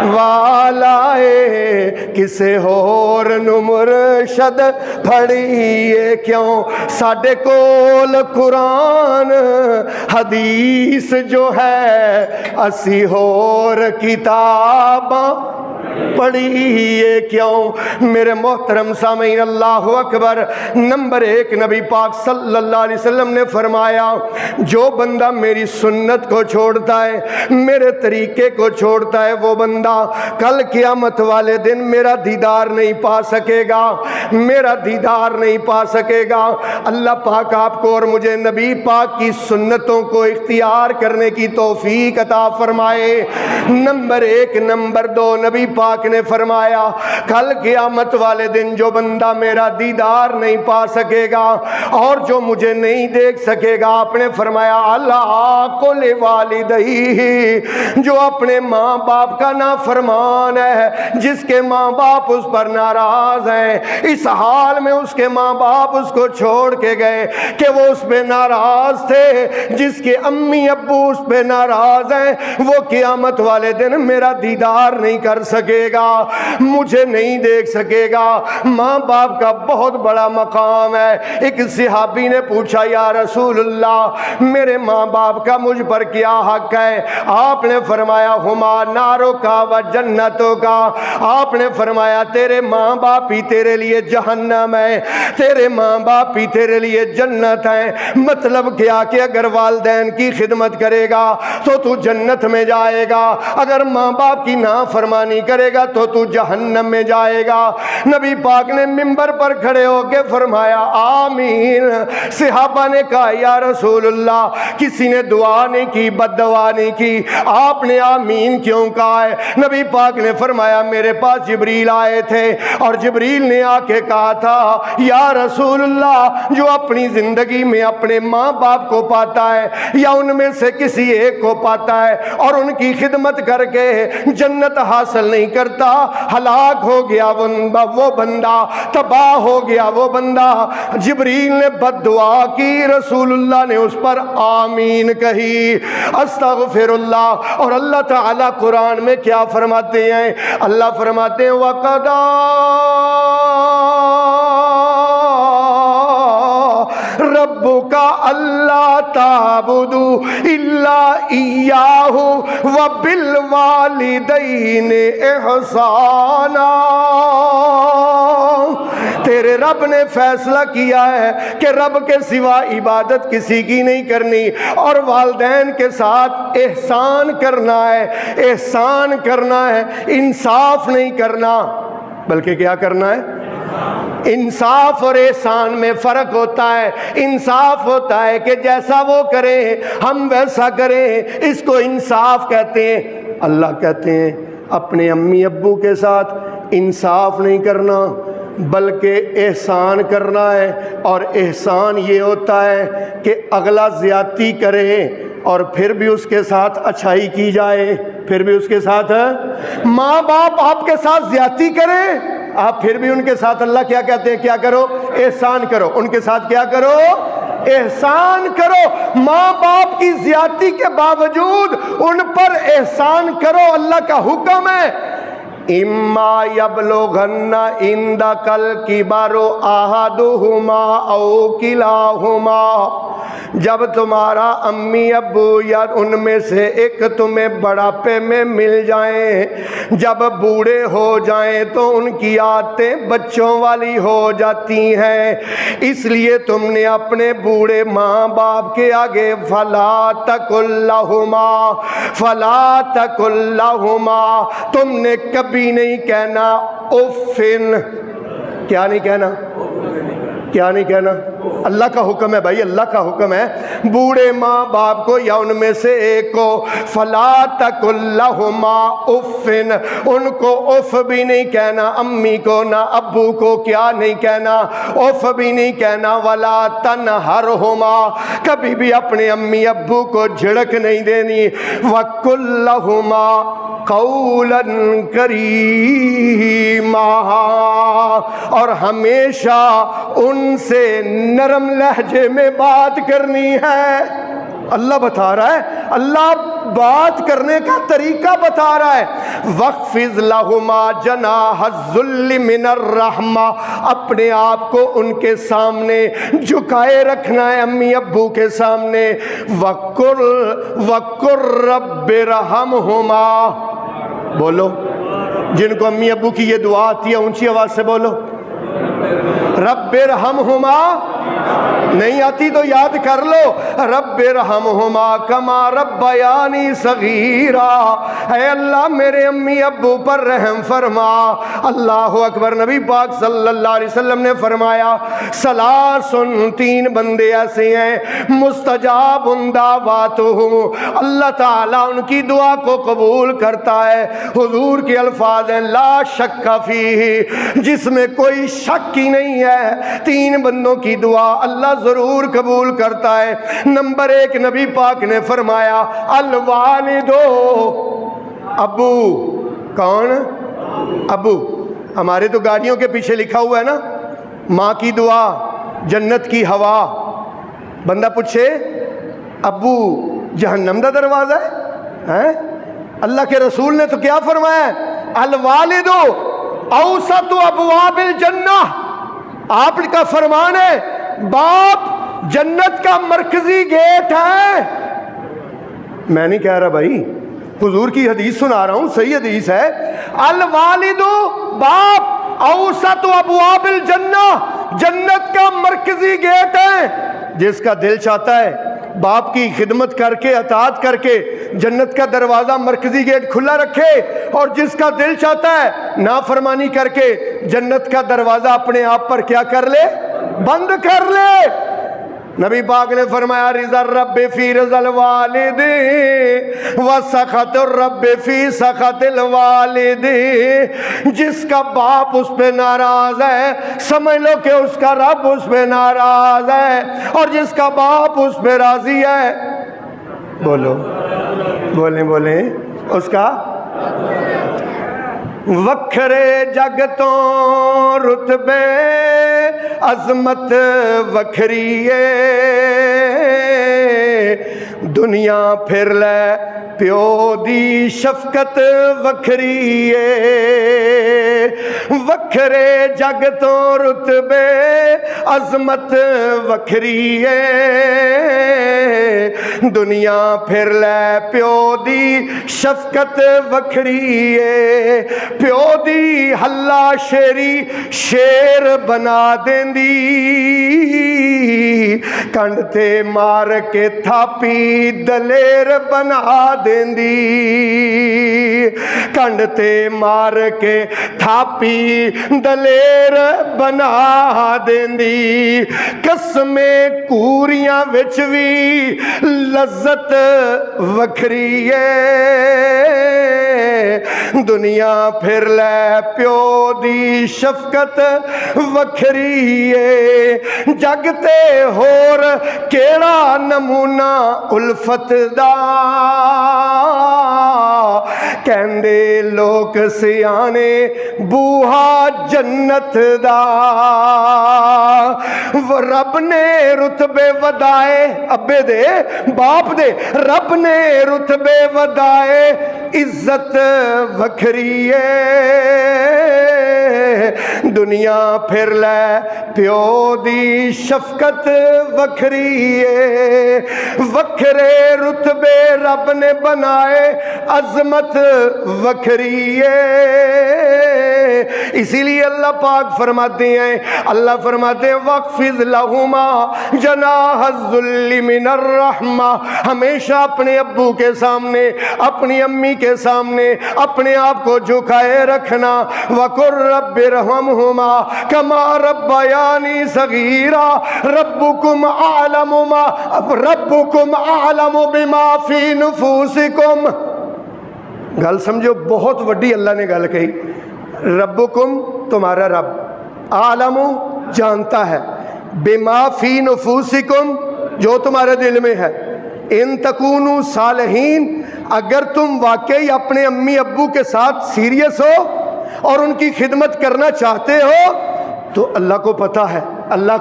والا ہے کسے ہور نو مرشد پھڑیے کیوں ساڈے کول قرآن حدیث جو ہے اسی ہور کتاباں پڑھیے کیوں میرے محترم سامعین اللہ اکبر نمبر 1 نبی پاک صلی اللہ علیہ وسلم نے فرمایا جو بندہ میری سنت کو چھوڑتا ہے میرے طریقے کو چھوڑتا ہے وہ بندہ کل قیامت والے دن میرا دیدار نہیں پا سکے گا میرا دیدار نہیں پا سکے گا اللہ پاک آپ کو اور مجھے نبی پاک کی سنتوں کو اختیار کرنے کی توفیق عطا فرمائے نمبر 1 نمبر 2 نبی پاک نے فرمایا کل قیامت والے دن جو بندہ میرا دیدار نہیں پا سکے گا اور جو مجھے نہیں دیکھ سکے گا آپ نے فرمایا اللہ کل والدیہ جو اپنے ماں باپ کا نافرمان ہے جس کے ماں باپ اس پر ناراض ہیں اس حال میں اس کے ماں باپ اس کو چھوڑ کے گئے کہ وہ اس پہ ناراض تھے جس کے امی ابو اس پہ ناراض ہیں وہ قیامت والے دن میرا دیدار نہیں کر سکے گا مجھے نہیں دیکھ سکے گا ماں باپ کا بہت بڑا مقام ہے ایک صحابی نے پوچھا یا رسول اللہ میرے ماں باپ کا مجھ پر کیا حق ہے آپ نے فرمایا ہما ناروں کا و جنتوں کا آپ نے فرمایا تیرے ماں باپ ہی تیرے لیے جہنم ہے تیرے ماں باپ ہی تیرے لیے جنت ہے مطلب کیا کہ اگر والدین کی خدمت کرے گا تو تو جنت میں جائے گا اگر ماں باپ کی نافرمانی کرے گا تو تو جہنم میں جائے گا نبی پاک نے منبر پر کھڑے ہو کے فرمایا آمین صحابہ نے کہا یا رسول اللہ کسی نے دعا نہیں کی بد دعا نہیں کی آپ نے آمین کیوں کہا ہے نبی پاک نے فرمایا میرے پاس جبریل آئے تھے اور جبریل نے آ کے کہا تھا یا رسول اللہ جو اپنی زندگی میں اپنے ماں باپ کو پاتا ہے یا ان میں سے کسی ایک کو پاتا ہے اور ان کی خدمت کر کے جنت حاصل نہیں کرتا ہلاک ہو گیا وہ بندہ تباہ ہو گیا وہ بندہ جبریل نے بد دعا کی رسول اللہ نے اس پر آمین کہی استغفر اللہ اور اللہ تعالیٰ قرآن میں کیا فرماتے ہیں اللہ فرماتے ہیں وَقَضَى ربک اللہ تعبدوا الا ایاہ وبالوالدین احسانا تیرے رب نے فیصلہ کیا ہے کہ رب کے سوا عبادت کسی کی نہیں کرنی اور والدین کے ساتھ احسان کرنا ہے انصاف نہیں کرنا بلکہ کیا کرنا ہے انصاف اور احسان میں فرق ہوتا ہے انصاف ہوتا ہے کہ جیسا وہ کریں ہم ویسا کریں اس کو انصاف کہتے ہیں اللہ کہتے ہیں اپنے امی ابو کے ساتھ انصاف نہیں کرنا بلکہ احسان کرنا ہے اور احسان یہ ہوتا ہے کہ اگلا زیادتی کرے اور پھر بھی اس کے ساتھ اچھائی کی جائے پھر بھی اس کے ساتھ ماں باپ آپ کے ساتھ زیادتی کریں آپ پھر بھی ان کے ساتھ اللہ کیا کہتے ہیں کیا کرو احسان کرو ان کے ساتھ کیا کرو احسان کرو ماں باپ کی زیادتی کے باوجود ان پر احسان کرو اللہ کا حکم ہے اما یبلغن عندک الکبر احدہما او کلاہما جب تمہارا امی ابو یا ان میں سے ایک تمہیں بڑھاپے میں مل جائیں جب بوڑھے ہو جائیں تو ان کی عادتیں بچوں والی ہو جاتی ہیں اس لیے تم نے اپنے بوڑھے ماں باپ کے آگے فلا تقل لہما تم نے کبھی نہیں کہنا افن کیا نہیں کہنا کیا نہیں کہنا؟ اللہ کا حکم ہے بھائی، اللہ کا حکم ہے. بوڑھے ماں باپ کو یا ان میں سے ایک کو فلا تقل لہما اف، ان کو اف بھی نہیں کہنا، امی کو نہ ابو کو کیا نہیں کہنا، اف بھی نہیں کہنا. ولا تنہرہما، کبھی بھی اپنے امی ابو کو جھڑک نہیں دینی. وقل لہما قولا کریما، اور ہمیشہ ان سے نرم لہجے میں بات کرنی ہے. اللہ بتا رہا ہے، اللہ بات کرنے کا طریقہ بتا رہا ہے. وَخْفِضْ لَهُمَا جَنَاحَ الذُّلِّ مِنَ الرَّحْمَةِ، اپنے آپ کو ان کے سامنے جھکائے رکھنا ہے، امی ابو کے سامنے. وَقُلْ رَبِّ ارْحَمْهُمَا، بولو جن کو امی ابو کی یہ دعا آتی ہے اونچی آواز سے بولو، رب ارحمہما. نہیں آتی تو یاد کر لو، رب ارحمہما کما ربیانی صغیرا، اے اللہ میرے امی ابو پر رحم فرما. اللہ اکبر. نبی پاک صلی اللہ علیہ وسلم نے فرمایا ثلاثن، تین بندے ایسے ہیں مستجاب دعواتہم، اللہ تعالیٰ ان کی دعا کو قبول کرتا ہے. حضور کے الفاظ ہیں لا شک فیہ، جس میں کوئی شک ہی نہیں ہے، تین بندوں کی دعا اللہ ضرور قبول کرتا ہے. نمبر ایک، نبی پاک نے فرمایا الوالدو، ابو. کون؟ ابو. ہمارے تو گاڑیوں کے پیچھے لکھا ہوا ہے نا، ماں کی دعا جنت کی ہوا. بندہ پوچھے ابو جہنم دا دروازہ ہے؟ اللہ کے رسول نے تو کیا فرمایا ہے؟ الوالدو اوسط ابواب الجنہ. آپ کا فرمان ہے باپ جنت کا مرکزی گیٹ ہے. میں نہیں کہہ رہا بھائی، حضور کی حدیث سنا رہا ہوں، صحیح حدیث ہے. الوالد، باپ، اوسط ابواب الجنہ، جنت کا مرکزی گیٹ ہے. جس کا دل چاہتا ہے باپ کی خدمت کر کے اطاعت کر کے جنت کا دروازہ مرکزی گیٹ کھلا رکھے، اور جس کا دل چاہتا ہے نافرمانی کر کے جنت کا دروازہ اپنے آپ پر کیا کر لے؟ بند کر لے. نبی پاک نے فرمایا رضا الرب فی رضا الوالد وسخط الرب فی سخط الوالد. جس کا باپ اس پہ ناراض ہے سمجھ لو کہ اس کا رب اس پہ ناراض ہے، اور جس کا باپ اس پہ راضی ہے، بولو بولیں بولیں، اس کا وکھرے جگتوں رتبے عظمت وکھری دنیا پھر لے پیو دی شفقت وکھری وکھرے جگتوں رتبے عظمت وکھری دنیا پھر لے پیو دی شفقت وکھری پیو دی ہلا شیری شیر بنا دیندی کنڈ تے مار کے تھاپی دلیر بنا دیندی کنڈ تے مار کے تھاپی دلیر بنا دیندی قسمیں کوریاں وچ وی لذت وکھری دنیا پھر لے پیو دی شفقت وکھری جگ تے ہور کیڑا نمونہ الفت دا کہندے لوگ سیانے بوہا جنت دا رب نے رتبے ودائے ابے دے باپ دے رب نے رتبے ودائے عزت وکھری دنیا پھر لے پیو دی شفقت وکھری وکھرے رتبے رب نے بنائے عظمت وکھری اسی لیے اللہ پاک فرماتے ہیں، اللہ فرماتے ہیں وَاخْفِضْ لَهُمَا جَنَاحَ الذُّلِّ مِنَ الرَّحْمَةِ، ہمیشہ اپنے ابو کے سامنے، اپنی امی کے سامنے اپنے آپ کو جھکائے رکھنا۔ وَقُلْ رَبِّ ارْحَمْهُمَا كَمَا رَبَّيَانِي صَغِيرًا رَبُّكُمْ أَعْلَمُ بِمَا فِي نُفُوسِكُمْ۔ گل سمجھو، بہت وڈی اللہ نے گل کہی۔ ربکم تمہارا رب، عالم جانتا ہے، بما فی نفوسکم جو تمہارے دل میں ہے، ان تکونوا صالحین اگر تم واقعی اپنے امی ابو کے ساتھ سیریس ہو اور ان کی خدمت کرنا چاہتے ہو تو اللہ کو پتہ ہے، اللہ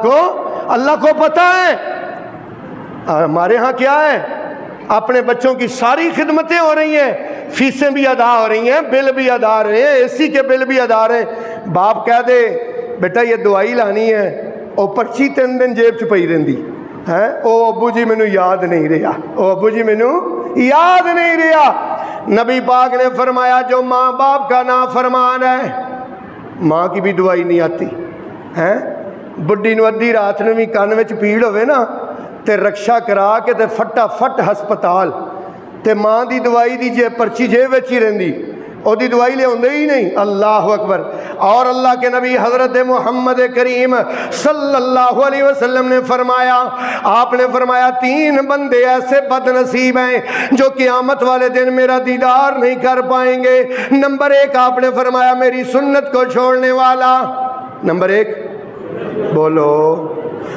کو پتہ ہے۔ ہمارے ہاں کیا ہے، اپنے بچوں کی ساری خدمتیں ہو رہی ہیں، فیسیں بھی ادا ہو رہی ہیں، بل بھی ادا ہو رہے ہیں، اے سی کے بل بھی ادا ہو رہے ہیں۔ باپ کہہ دے بیٹا یہ دوائی لانی ہے، او پرچی 3 دن جیب چ پئی رہندی ہے، او ابو جی مینوں یاد نہیں رہا، او ابو جی مینوں یاد نہیں رہا۔ نبی پاک نے فرمایا جو ماں باپ کا نافرمان ہے، ماں کی بھی دوائی نہیں آتی ہے۔ بڈی نو ادھی رات نو بھی کان وچ پیڑ ہوئے نا تے رکشا کرا کے تے فٹافٹ ہسپتال، تے ماں دی دوائی دی جے پرچی جیب وچ ہی رہندی، او دی دوائی لے ہوندے ہی نہیں۔ اللہ اکبر۔ اور اللہ کے نبی حضرت محمد کریم صلی اللہ علیہ وسلم نے فرمایا، آپ نے فرمایا 3 بندے ایسے بد نصیب ہیں جو قیامت والے دن میرا دیدار نہیں کر پائیں گے۔ نمبر 1 آپ نے فرمایا میری سنت کو چھوڑنے والا، نمبر 1 بولو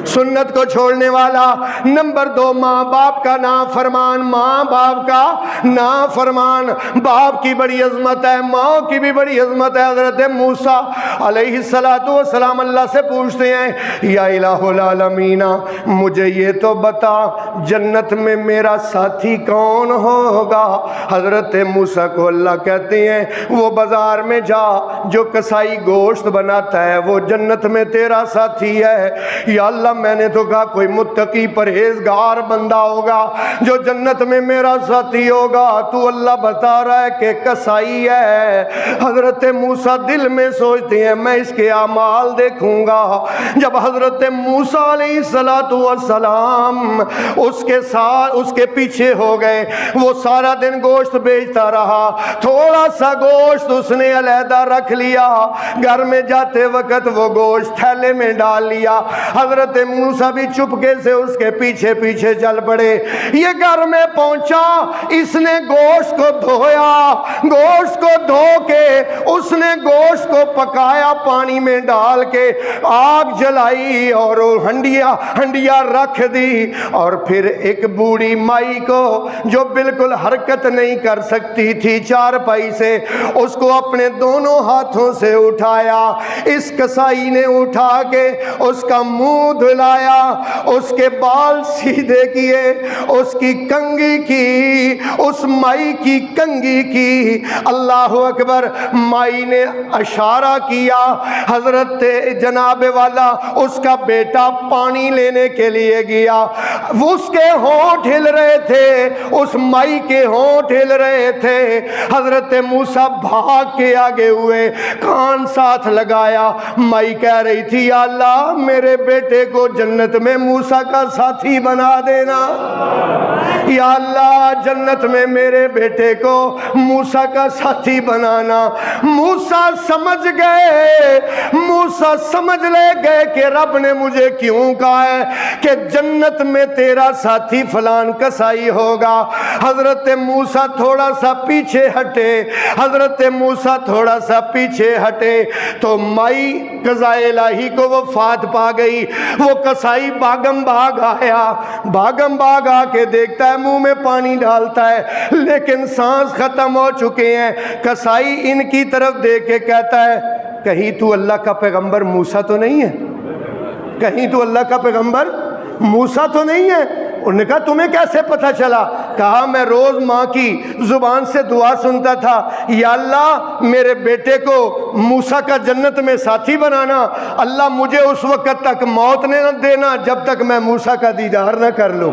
سنت کو چھوڑنے والا۔ نمبر 2 ماں باپ کا نافرمان، ماں باپ کا نافرمان۔ باپ کی بڑی عظمت ہے، ماں کی بھی بڑی عظمت ہے۔ حضرت موسیٰ علیہ السلام اللہ سے پوچھتے ہیں یا الہ العالمین مجھے یہ تو بتا جنت میں میرا ساتھی کون ہوگا؟ حضرت موسیٰ کو اللہ کہتے ہیں وہ بازار میں جا، جو کسائی گوشت بناتا ہے وہ جنت میں تیرا ساتھی ہے۔ یا اللہ میں نے تو کہا کوئی متقی پرہیزگار بندہ ہوگا جو جنت میں میرا ساتھی ہوگا، تو اللہ بتا رہا ہے کہ کسائی ہے۔ حضرت موسیٰ دل میں سوچتے ہیں میں اس کے اعمال دیکھوں گا۔ جب حضرت موسیٰ علیہ السلام اس کے پیچھے ہو گئے، وہ سارا دن گوشت بیچتا رہا، تھوڑا سا گوشت اس نے علیحدہ رکھ لیا، گھر میں جاتے وقت وہ گوشت تھیلے میں ڈال لیا۔ حضرت موسیٰ بھی چپکے سے اس کے پیچھے پیچھے چل پڑے۔ یہ گھر میں پہنچا، اس نے گوشت کو دھویا، گوشت کو دھو کے اس نے گوشت کو پکایا، پانی میں ڈال کے آگ جلائی اور ہنڈیا رکھ دی، اور پھر ایک بوڑھی مائی کو جو بالکل حرکت نہیں کر سکتی تھی چارپائی سے، اس کو اپنے دونوں ہاتھوں سے اٹھایا۔ اس کسائی نے اٹھا کے اس کا منہ دھلایا، اس کے بال سیدھے کیے، اس کی کنگھی کی، اس مائی کی کنگھی کی۔ اللہ اکبر۔ مائی نے اشارہ کیا، حضرت جناب والا اس کا بیٹا پانی لینے کے لیے گیا، اس کے ہونٹ ہل رہے تھے، اس مائی کے ہونٹ ہل رہے تھے۔ حضرت موسیٰ بھاگ کے آگے ہوئے، کان ساتھ لگایا، مائی کہہ رہی تھی یا اللہ میرے بیٹے کو جنت میں موسیٰ کا ساتھی بنا دینا، یا اللہ جنت میں میرے بیٹے کو موسیٰ کا ساتھی بنانا۔ موسیٰ سمجھ لے گئے کہ رب نے مجھے کیوں کہا ہے کہ جنت میں تیرا ساتھی فلان کسائی ہوگا۔ حضرت موسیٰ تھوڑا سا پیچھے ہٹے، حضرت موسیٰ تھوڑا سا پیچھے ہٹے تو مائی قضائے الہی کو وفات پا گئی۔ وہ کسائی بھاگم بھاگ آیا، بھاگم بھاگ آ کے دیکھتا ہے منہ میں پانی ڈالتا ہے لیکن سانس ختم ہو چکے ہیں۔ کسائی ان کی طرف دیکھ کے کہتا ہے کہیں تو اللہ کا پیغمبر موسیٰ تو نہیں ہے؟ کہیں تو اللہ کا پیغمبر موسیٰ تو نہیں ہے؟ انہوں نے کہا تمہیں کیسے پتہ چلا؟ کہا میں روز ماں کی زبان سے دعا سنتا تھا، یا اللہ میرے بیٹے کو موسیٰ کا جنت میں ساتھی بنانا، اللہ مجھے اس وقت تک موت نہ دینا جب تک میں موسیٰ کا دیدار نہ کر لوں۔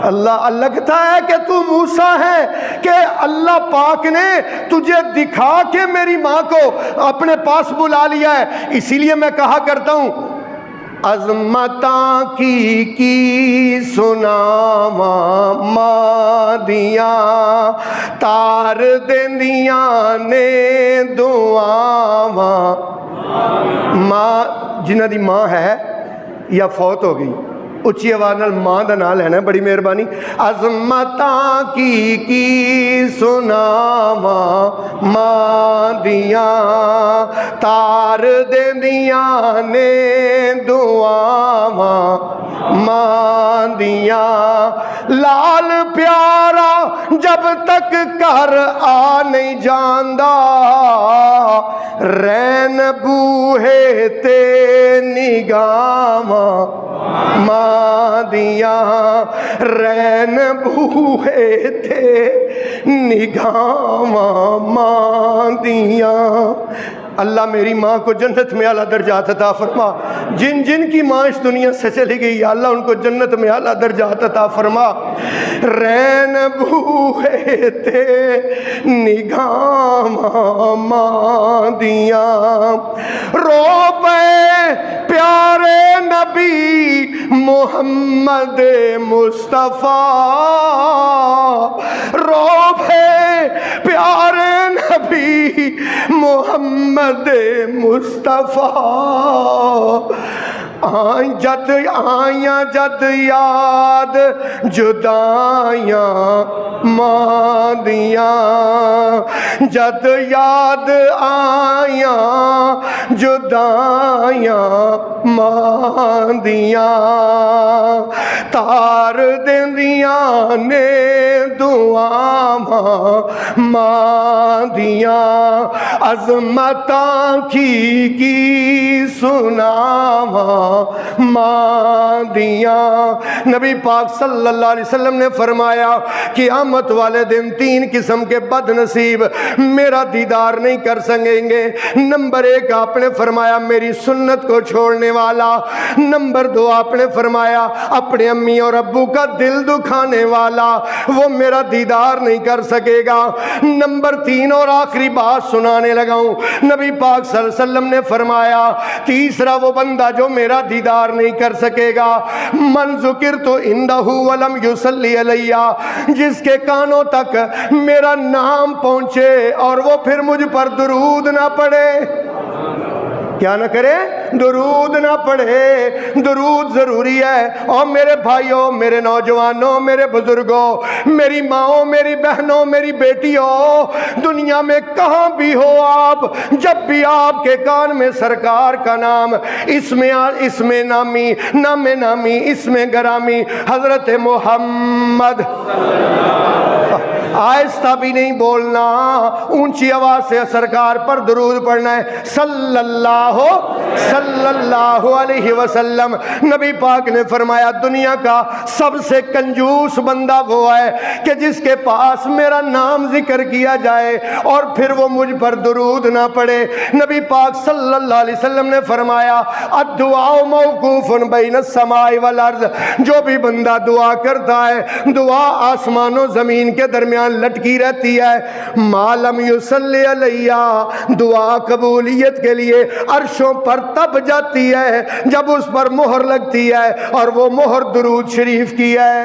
اللہ لگتا ہے کہ تو موسیٰ ہے کہ اللہ پاک نے تجھے دکھا کے میری ماں کو اپنے پاس بلا لیا ہے. اسی لیے میں کہا کرتا ہوں عظمتاں کی سناواں ماں دیاں تار دیندیاں نے دعاواں. ماں جنہ دی ماں ہے یا فوت ہو گئی اچھی آواز نال ماں دا نام لینا ہے, بڑی مہربانی. عظمتاں کی سناواں ماں دیاں تار دیندیاں نے دعاواں ماں دیاں. لال پیارا جب تک گھر آ نہیں جاندا رین بوہے تے نگاواں ماں دیاں رین بوہے تے نگاواں ماں دیاں. اللہ میری ماں کو جنت میں اعلیٰ درجات عطا فرما. جن جن کی ماں اس دنیا سے چلی گئی اللہ ان کو جنت میں اعلیٰ درجات عطا فرما. رین بوہے تے نگاواں ماں دیاں. رو پے پیارے نبی محمد مصطفیٰ رو پے پیارے نبی محمد مصطفیٰ. جد آیاں جد یاد جدائیاں ماں دیاں جد یاد آیاں جدائیاں ماں دیاں تار دیندیاں نے دعاواں ماں دیاں. عظمتاں کی سناواں ماں دیاں. نبی پاک صلی اللہ علیہ وسلم نے فرمایا قیامت والے دن 3 قسم کے بد نصیب میرا دیدار نہیں کر سکیں گے. نمبر 1 آپ نے فرمایا میری سنت کو چھوڑنے والا. نمبر 2 آپ نے فرمایا اپنے امی اور ابو کا دل دکھانے والا, وہ میرا دیدار نہیں کر سکے گا. نمبر 3 اور آخری بات سنانے لگا ہوں. نبی پاک صلی اللہ علیہ وسلم نے فرمایا تیسرا وہ بندہ جو میرا دیدار نہیں کر سکے گا من ذکرت عندہ ولم یصلی علیہ, جس کے کانوں تک میرا نام پہنچے اور وہ پھر مجھ پر درود نہ پڑھے. کیا نہ کرے؟ درود نہ پڑھے. درود ضروری ہے. اور میرے بھائیوں, میرے نوجوانوں, میرے بزرگوں, میری ماؤں, میری بہنوں, میری بیٹیوں, دنیا میں کہاں بھی ہو آپ, جب بھی آپ کے کان میں سرکار کا نام اس میں نامی اس میں گرامی حضرت محمد, آہستہ بھی نہیں بولنا, اونچی آواز سے سرکار پر درود پڑھنا ہے صلی اللہ علیہ وسلم. نبی پاک نے فرمایا دنیا کا سب سے کنجوس بندہ وہ ہے کہ جس کے پاس میرا نام ذکر کیا جائے اور پھر وہ مجھ پر درود نہ پڑے. نبی پاک صلی اللہ علیہ وسلم نے فرمایا الدعاء موقوف بین السماء والارض, جو بھی بندہ دعا کرتا ہے دعا آسمان و زمین کے درمیان لٹکی رہتی ہے. ما لم یصلی علیہ, دعا قبولیت کے لیے عرشوں پر تب جاتی ہے جب اس پر مہر لگتی ہے, اور وہ مہر درود شریف کی ہے.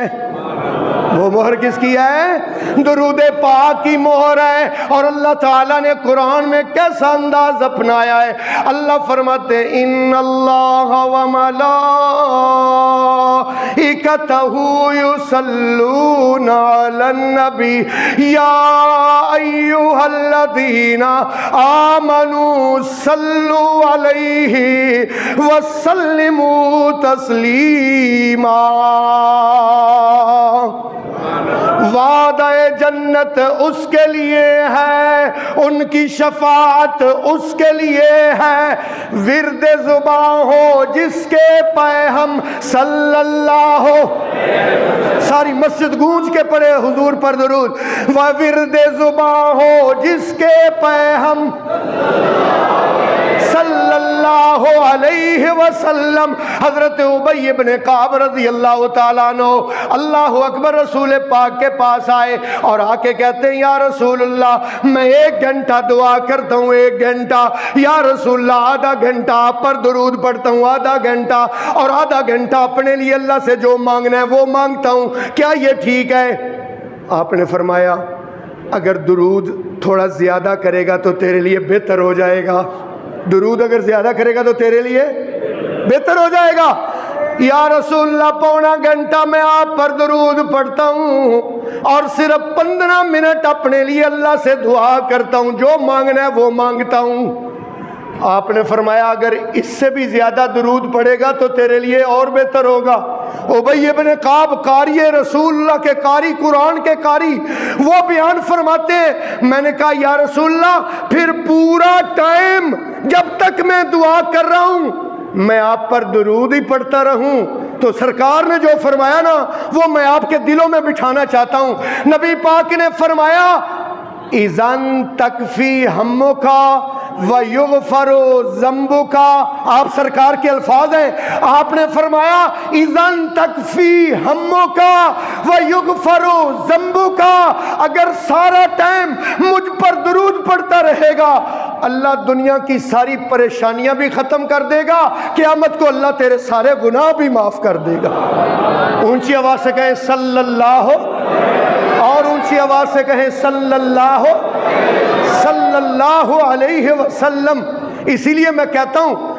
وہ مہر کس کی ہے؟ درود پاک کی مہر ہے. اور اللہ تعالیٰ نے قرآن میں کیسا انداز اپنایا ہے. اللہ فرماتے ان اللہ و ملائکتہ یصلون علی النبی یا ایہا الذین آمنوا صلوا علیہ وسلموا تسلیما. وعدہ جنت اس کے لیے ہے, ان کی شفاعت اس کے لیے ہے. ورد زباں ہو جس کے پہ ہم صلی اللہ ہو, ساری مسجد گونج کے پڑھے حضور پر درود. ورد زباں ہو جس کے پہ ہم صلی اللہ اللہ علیہ وسلم حضرت ابی بن کعب رضی اللہ تعالیٰ عنہ اللہ اکبر رسول پاک کے پاس آئے اور آ کے کہتے ہیں یا رسول اللہ میں 1 گھنٹہ دعا کرتا ہوں 1 گھنٹہ، یا رسول اللہ آدھا گھنٹہ آپ پر درود پڑھتا ہوں آدھا گھنٹہ، اور آدھا گھنٹہ اپنے لیے اللہ سے جو مانگنا ہے وہ مانگتا ہوں، کیا یہ ٹھیک ہے؟ آپ نے فرمایا اگر درود تھوڑا زیادہ کرے گا تو تیرے لیے بہتر ہو جائے گا، درود اگر زیادہ کرے گا تو تیرے لیے بہتر ہو جائے گا۔ یا رسول اللہ 1.25 گھنٹہ میں آپ پر درود پڑھتا ہوں اور صرف 15 منٹ اپنے لیے اللہ سے دعا کرتا ہوں، جو مانگنا ہے وہ مانگتا ہوں۔ آپ نے فرمایا اگر اس سے بھی زیادہ درود پڑے گا تو تیرے لیے اور بہتر ہوگا۔ ابی بن کعب قاری رسول اللہ کے قاری، قرآن کے قاری، وہ بیان فرماتے ہیں میں نے کہا یا رسول اللہ پھر پورا ٹائم جب تک میں دعا کر رہا ہوں میں آپ پر درود ہی پڑھتا رہوں؟ تو سرکار نے جو فرمایا نا وہ میں آپ کے دلوں میں بٹھانا چاہتا ہوں۔ نبی پاک نے فرمایا اذن تکفی ہمک ویغفر ذنبک، آپ سرکار کے الفاظ ہیں، آپ نے فرمایا اذن تکفی ہمک ویغفر ذنبک، اگر سارا ٹائم مجھ پر درود پڑھتا رہے گا اللہ دنیا کی ساری پریشانیاں بھی ختم کر دے گا، قیامت کو اللہ تیرے سارے گناہ بھی معاف کر دے گا۔ اونچی آواز سے کہیں صلی اللہ، اور اونچی آواز سے کہیں صلی اللہ علیہ وسلم۔ اسی لیے میں کہتا ہوں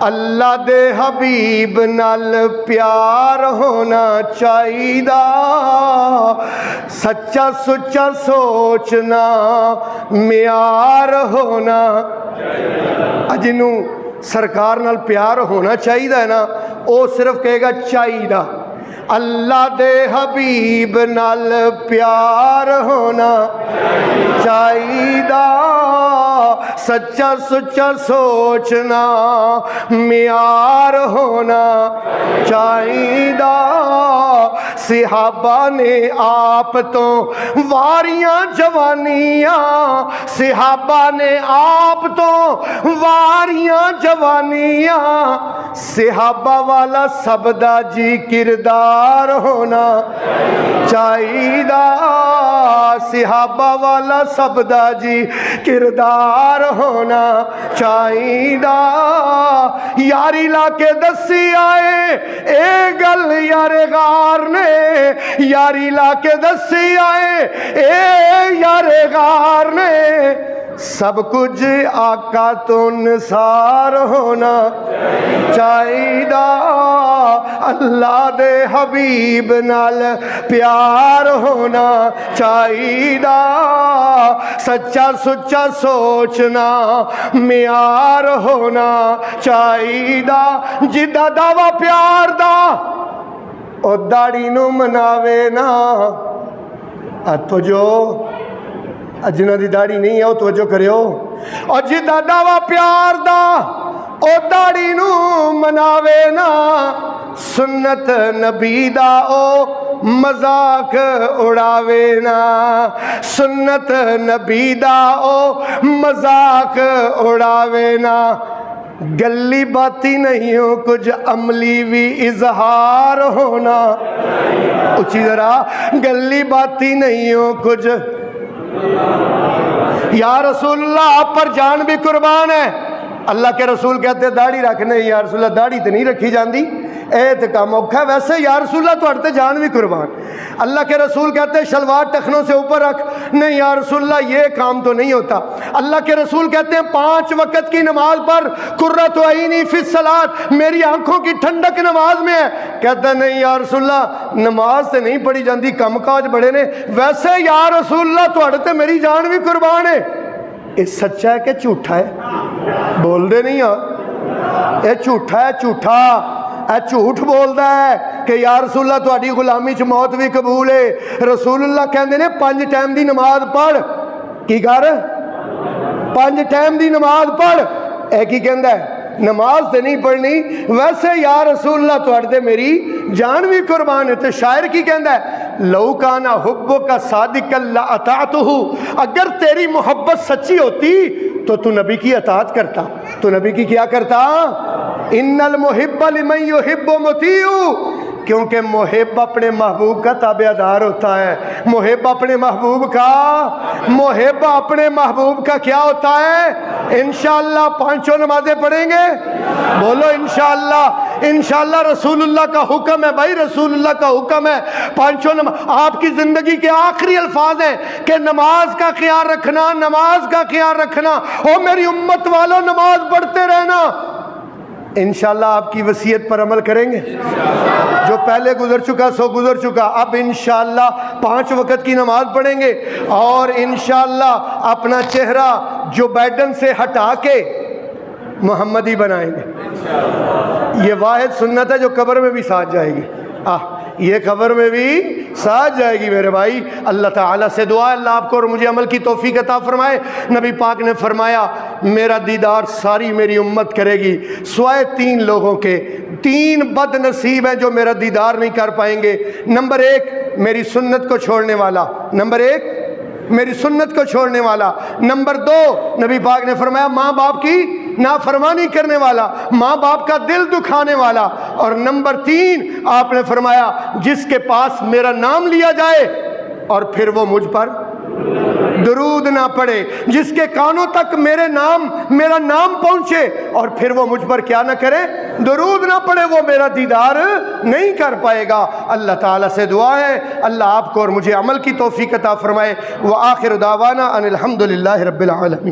اللہ دے حبیب نال پیار ہونا چاہیدا، سچا سچا سوچنا معیار ہونا۔ جنوں سرکار نال پیار ہونا چاہیدا ہے نا وہ صرف کہے گا چاہیدا، اللہ دے حبیب نال پیار ہونا چاہیدا، سچا سچا سوچنا معیار ہونا چاہیدا۔ صحابہ نے آپ تو واریاں جوانیاں، صحابہ نے آپ تو واریاں جوانیاں، صحابہ والا سب دا جی کردار ہونا چاہیدا، صحابہ والا سب دا جی کردار ہونا چاہیدا۔ یاری لا کے دسی آئے اے گل یار غار نے، یاری لا کے دسی آئے اے یار غار نے، سب کچھ آقا تو نثار ہونا چاہیدا، اللہ دے حبیب نال پیار ہونا چاہیدا، سچا سچا سوچنا معیار ہونا چاہیدا۔ جدا دعوی پیار دا او داڑی نو مناوے نا، تو جو جنہ دی داڑھی نہیں ہے وہ توجہ کریو، اور جدا دعوی پیار دا او داڑھی نو مناوے نا، سنت نبی دا او مذاق اڑاوے نا، سنت نبی دا او مذاق اڑاوے نا۔ گلی باتی نہیں ہو کچھ عملی بھی اظہار ہونا، اچھی ذرا، گلی باتی نہیں ہو کچھ، یا رسول اللہ آپ پر جان بھی قربان ہے۔ اللہ کے رسول کہتے ہیں داڑھی رکھنے، یا رسول اللہ داڑھی تو نہیں رکھی جاندی، اے تے کام اوکھا ہے، ویسے یا رسول اللہ تو ہٹتے جان بھی قربان۔ اللہ کے رسول کہتے ہیں شلوار ٹخنوں سے اوپر رکھ، نہیں یا رسول اللہ یہ کام تو نہیں ہوتا۔ اللہ کے رسول کہتے ہیں 5 وقت کی نماز پر قرۃ عینی فی الصلاۃ، میری آنکھوں کی ٹھنڈک نماز میں ہے، کہتا ہے نہیں یا رسول اللہ نماز سے نہیں پڑھی جاندی، کم کاج بڑے نے، ویسے یا رسول اللہ تو ہٹتے میری جان بھی قربان ہے۔ یہ سچا ہے کہ جھوٹا ہے؟ بول دے نہیں ہاں، یہ جھوٹا ہے، جھوٹا اے جھوٹ بولدا ہے کہ یا رسول اللہ تہاڈی غلامی چ موت بھی قبول ہے۔ رسول اللہ کہندے نے 5 ٹائم دی نماز پڑھ، کی کر 5 ٹائم دی نماز پڑھ، اے کی کہندا ہے نماز تے نہیں پڑھنی، ویسے یا رسول اللہ تہاڈے میری جان بھی قربان ہے۔ تے شاعر کی کہندا ہے لو کان حبک صادقا لاطعتہ، اگر تیری محبت سچی ہوتی تو نبی کی اطاعت کرتا۔ تو نبی کی کیا کرتا؟ ان المحب لمن یحب مطیع، کیونکہ محب اپنے محبوب کا تابع دار ہوتا ہے. محب اپنے محبوب کا کیا ہوتا ہے؟ انشاءاللہ پانچوں نمازیں پڑھیں گے، بولو انشاءاللہ. رسول اللہ کا حکم ہے بھائی، رسول اللہ کا حکم ہے. پانچوں نماز آپ کی زندگی کے آخری الفاظ ہیں کہ نماز کا خیال رکھنا، نماز کا خیال رکھنا. او میری امت والوں، نماز پڑھتے رہنا. انشاءاللہ آپ کی وصیت پر عمل کریں گے. جو پہلے گزر چکا سو گزر چکا. اب انشاءاللہ 5 وقت کی نماز پڑھیں گے، اور انشاءاللہ اپنا چہرہ جو بیڈن سے ہٹا کے محمدی بنائیں گے. یہ واحد سنت ہے جو قبر میں بھی ساتھ جائے گی. یہ قبر میں بھی ساتھ جائے گی میرے بھائی. اللہ تعالیٰ سے دعا ہے اللہ آپ کو اور مجھے عمل کی توفیق عطا فرمائے. نبی پاک نے فرمایا میرا دیدار ساری میری امت کرے گی سوائے 3 لوگوں کے. 3 بد نصیب ہیں جو میرا دیدار نہیں کر پائیں گے. نمبر 1 میری سنت کو چھوڑنے والا. نمبر 2 نبی پاک نے فرمایا ماں باپ کی نافرمانی کرنے والا، ماں باپ کا دل دکھانے والا. اور نمبر 3 آپ نے فرمایا جس کے پاس میرا نام لیا جائے اور پھر وہ مجھ پر درود نہ پڑے، جس کے کانوں تک میرا نام پہنچے اور پھر وہ مجھ پر کیا نہ کرے، درود نہ پڑے، وہ میرا دیدار نہیں کر پائے گا. اللہ تعالیٰ سے دعا ہے اللہ آپ کو اور مجھے عمل کی توفیق عطا فرمائے. وآخر دعوانا ان الحمد للہ رب العالمین.